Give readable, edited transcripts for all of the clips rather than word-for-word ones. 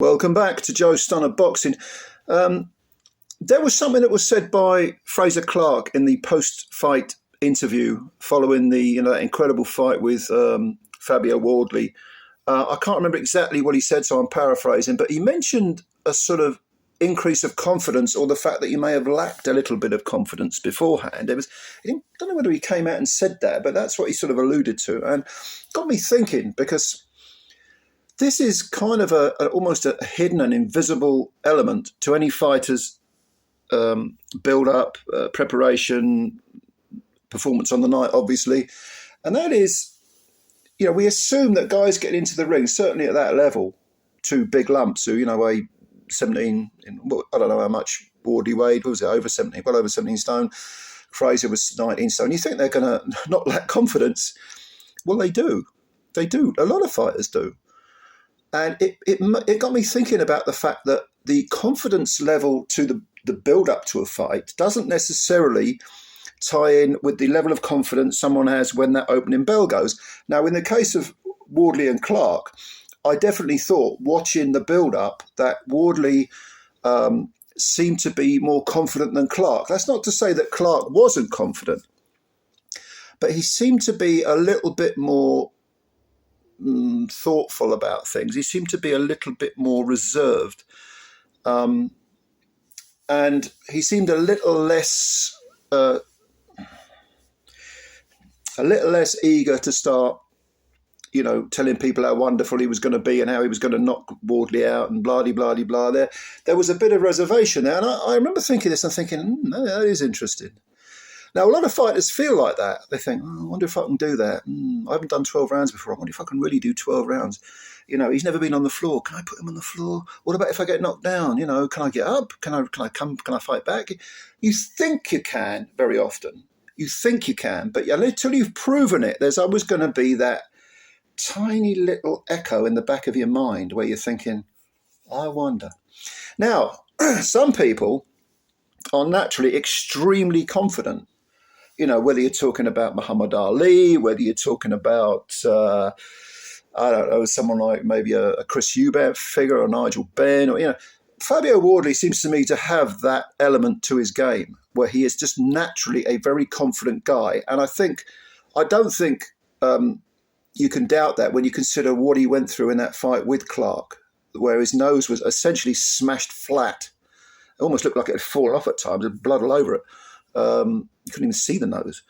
Welcome back to Joe Stunner Boxing. There was something that was said by Frazer Clarke in the post-fight interview following the that incredible fight with Fabio Wardley. I can't remember exactly what he said, so I'm paraphrasing, but he mentioned a sort of increase of confidence, or the fact that you may have lacked a little bit of confidence beforehand. I don't know whether he came out and said that, but that's what he sort of alluded to, and got me thinking, because this is kind of almost a hidden and invisible element to any fighter's build-up, preparation, performance on the night, obviously. And that is, we assume that guys get into the ring, certainly at that level, two big lumps who, weigh 17, I don't know how much Wardley weighed, what was it, over 17, well over 17 stone. Frazer was 19 stone. You think they're going to not lack confidence. Well, they do. They do. A lot of fighters do. And it got me thinking about the fact that the confidence level to the build-up to a fight doesn't necessarily tie in with the level of confidence someone has when that opening bell goes. Now, in the case of Wardley and Clarke, I definitely thought, watching the build-up, that Wardley seemed to be more confident than Clarke. That's not to say that Clarke wasn't confident, but he seemed to be a little bit more thoughtful about things. He seemed to be a little bit more reserved, and he seemed a little less eager to start, telling people how wonderful he was going to be and how he was going to knock Wardley out and blah blah blah blah. There was a bit of reservation there, and I remember thinking this and thinking, that is interesting. Now, a lot of fighters feel like that. They think, I wonder if I can do that. I haven't done 12 rounds before. I wonder if I can really do 12 rounds. He's never been on the floor. Can I put him on the floor? What about if I get knocked down? Can I get up? Can I fight back? You think you can very often. You think you can, but until you've proven it, there's always going to be that tiny little echo in the back of your mind where you're thinking, I wonder. Now, some people are naturally extremely confident. Whether you're talking about Muhammad Ali, whether you're talking about, I don't know, someone like maybe a Chris Eubank figure or Nigel Benn, or, Fabio Wardley seems to me to have that element to his game where he is just naturally a very confident guy. And I don't think you can doubt that when you consider what he went through in that fight with Clarke, where his nose was essentially smashed flat. It almost looked like it had fallen off at times, with blood all over it. You couldn't even see the nose.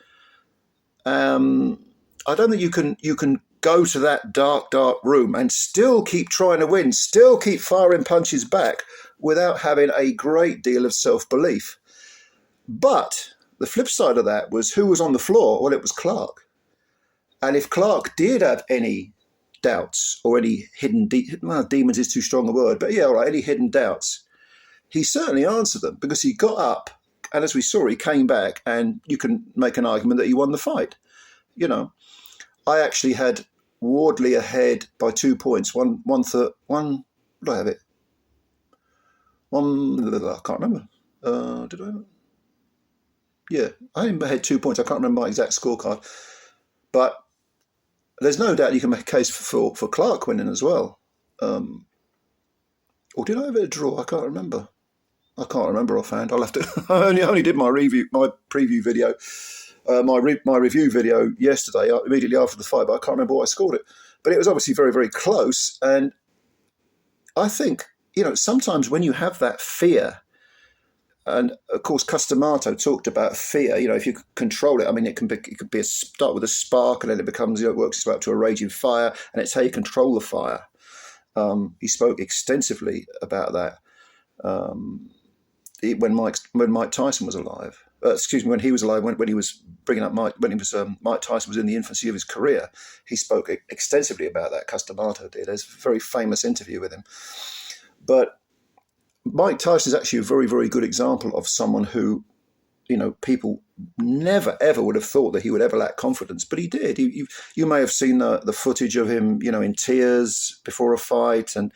I don't think you can go to that dark room and still keep trying to win, still keep firing punches back without having a great deal of self-belief. But the flip side of that was, who was on the floor? Well, it was Clarke. And if Clarke did have any doubts or any hidden demons is too strong a word, but yeah, all right, any hidden doubts, he certainly answered them, because he got up, and as we saw, he came back, and you can make an argument that he won the fight. I actually had Wardley ahead by 2 points. One. Did I have it? I can't remember. Did I? Yeah, I had him ahead 2 points. I can't remember my exact scorecard, but there's no doubt you can make a case for Clarke winning as well. Or did I have it a draw? I can't remember. Offhand. I'll have to. I only did my preview video, my review video yesterday, immediately after the fight, but I can't remember what I scored it. But it was obviously very, very close. And I think, sometimes when you have that fear, and of course Customato talked about fear. If you control it, I mean, it could be start with a spark, and then it becomes, it works its way up to a raging fire, and it's how you control the fire. He spoke extensively about that. When Mike Tyson was alive, when he was alive, when he was bringing up Mike Tyson was in the infancy of his career, he spoke extensively about that. Customato did. There's a very famous interview with him. But Mike Tyson is actually a very, very good example of someone who, people never, ever would have thought that he would ever lack confidence, but he did. You may have seen the footage of him, in tears before a fight, and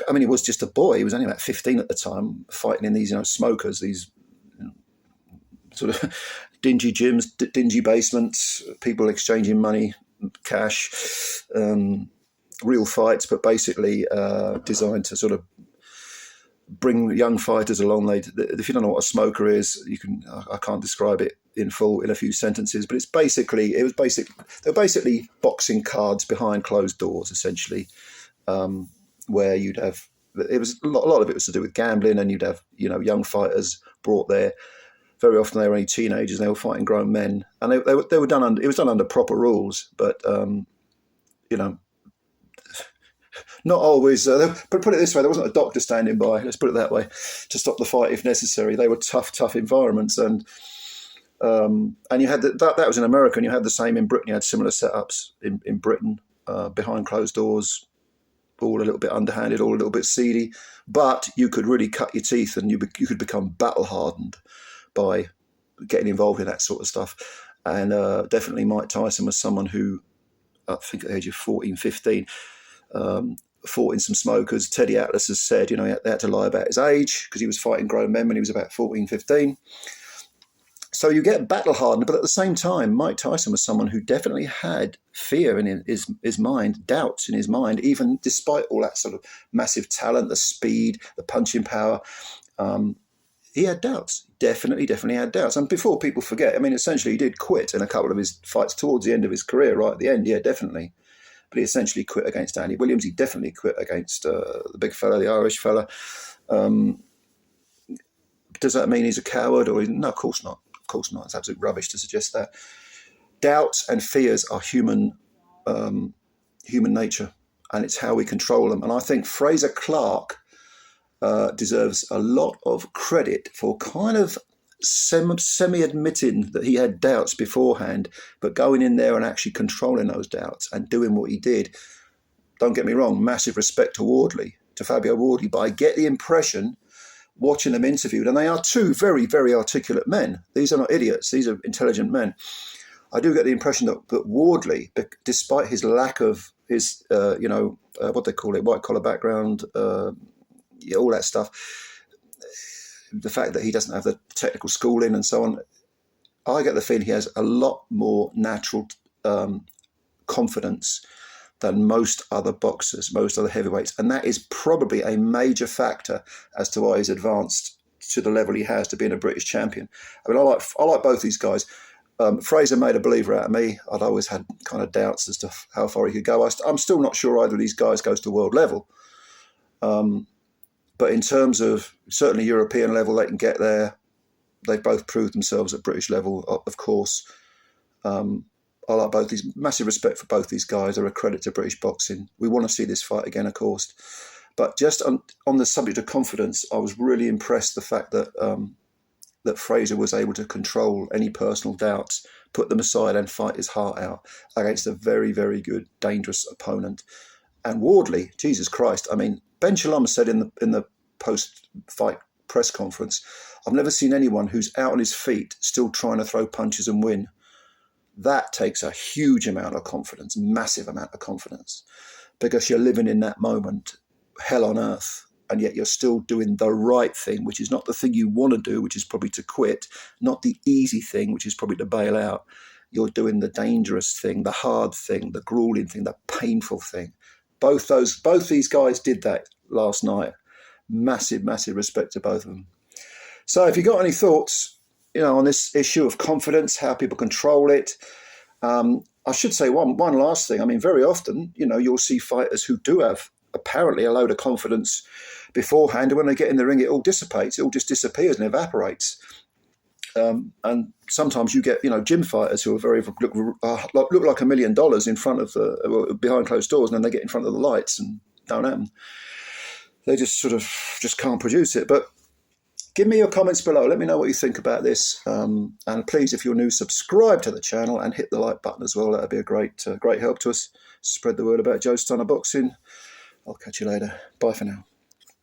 I mean, he was just a boy. He was only about 15 at the time, fighting in these, smokers, these sort of dingy gyms, dingy basements, people exchanging money, cash, real fights, but basically designed to sort of bring young fighters along. If you don't know what a smoker is, I can't describe it in full in a few sentences, but they were basically boxing cards behind closed doors, essentially, where you'd have, it was a lot of it was to do with gambling, and you'd have, young fighters brought there. Very often they were only teenagers, and they were fighting grown men, and they were done under, it was done under proper rules, but not always. But put it this way, there wasn't a doctor standing by. Let's put it that way, to stop the fight if necessary. They were tough environments, and you had that was in America, and you had the same in Britain. You had similar setups in Britain, behind closed doors, all a little bit underhanded, all a little bit seedy, but you could really cut your teeth, and you could become battle hardened by getting involved in that sort of stuff. And definitely Mike Tyson was someone who, I think at the age of 14, 15, fought in some smokers. Teddy Atlas has said, they had to lie about his age because he was fighting grown men when he was about 14, 15. So you get battle hardened, but at the same time, Mike Tyson was someone who definitely had fear in his mind, doubts in his mind, even despite all that sort of massive talent, the speed, the punching power. He had doubts, definitely had doubts. And before people forget, essentially he did quit in a couple of his fights towards the end of his career, right at the end, yeah, definitely. But he essentially quit against Andy Williams. He definitely quit against the big fella, the Irish fella. Does that mean he's a coward? No, of course not. Of course not. It's absolute rubbish to suggest that. Doubts and fears are human nature, and it's how we control them. And I think Frazer Clarke deserves a lot of credit for kind of semi-admitting that he had doubts beforehand, but going in there and actually controlling those doubts and doing what he did. Don't get me wrong, massive respect to Fabio Wardley, but I get the impression, watching them interviewed, and they are two very, very articulate men. These are not idiots. These are intelligent men. I do get the impression that Wardley, despite his lack of his, what they call it, white-collar background, all that stuff, the fact that he doesn't have the technical schooling and so on, I get the feeling he has a lot more natural confidence than most other boxers, most other heavyweights. And that is probably a major factor as to why he's advanced to the level he has to being a British champion. I like both these guys. Frazer made a believer out of me. I'd always had kind of doubts as to how far he could go. I'm still not sure either of these guys goes to world level. But in terms of certainly European level, they can get there. They've both proved themselves at British level, of course. I like both these. Massive respect for both these guys. They're a credit to British boxing. We want to see this fight again, of course. But just on the subject of confidence, I was really impressed the fact that that Frazer was able to control any personal doubts, put them aside, and fight his heart out against a very, very good, dangerous opponent. And Wardley, Jesus Christ! Ben Shalom said in the post-fight press conference, I've never seen anyone who's out on his feet still trying to throw punches and win. That takes a huge amount of confidence, massive amount of confidence, because you're living in that moment, hell on earth, and yet you're still doing the right thing, which is not the thing you want to do, which is probably to quit, not the easy thing, which is probably to bail out. You're doing the dangerous thing, the hard thing, the grueling thing, the painful thing. Both these guys did that last night. Massive respect to both of them. So if you got any thoughts, on this issue of confidence, how people control it, I should say one last thing. Very often, you'll see fighters who do have apparently a load of confidence beforehand, and when they get in the ring, it all dissipates. It all just disappears and evaporates. And sometimes you get, gym fighters who are look like $1 million in front of behind closed doors, and then they get in front of the lights and don't happen. They just can't produce it. But give me your comments below. Let me know what you think about this. And please, if you're new, subscribe to the channel and hit the like button as well. That'd be a great help to us. Spread the word about Joe Stunner Boxing. I'll catch you later. Bye for now.